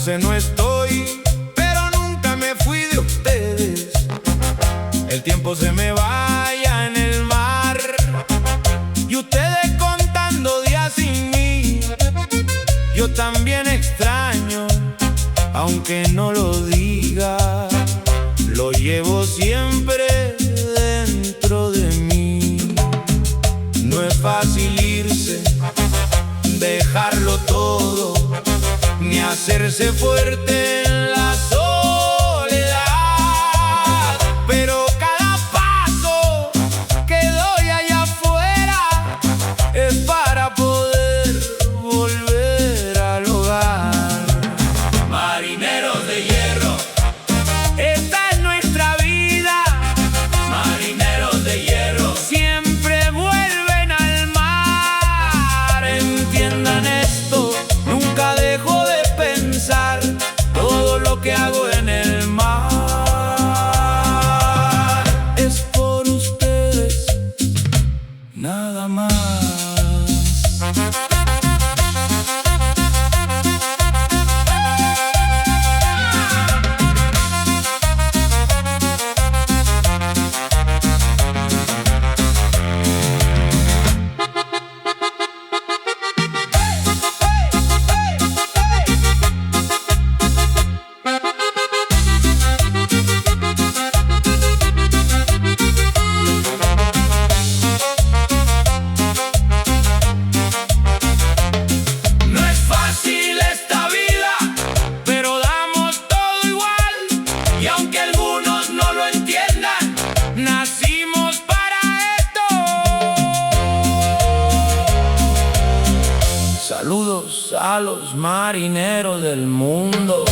veces no estoy, pero nunca me fui de ustedes. El tiempo se me vaya en el mar y ustedes contando días sin mí. Yo también extraño, aunque no lo diga, lo llevo siempre dentro de mí. No es fácil irse, dejarlo todo, ni hacerse fuerte en la soledad. Pero cada paso que doy allá afuera es para poder volver al hogar. Marineros de hierro, esta es nuestra vida. marineros de hierro, Siempre vuelven al mar. Entiendan esto, nunca dejo de pensar todo lo que hago en el mar. Es por ustedes, nada más. no es fácil esta vida, Pero damos todo igual. y aunque algunos no lo entiendan, Nacimos para esto. Saludos a los marineros del mundo.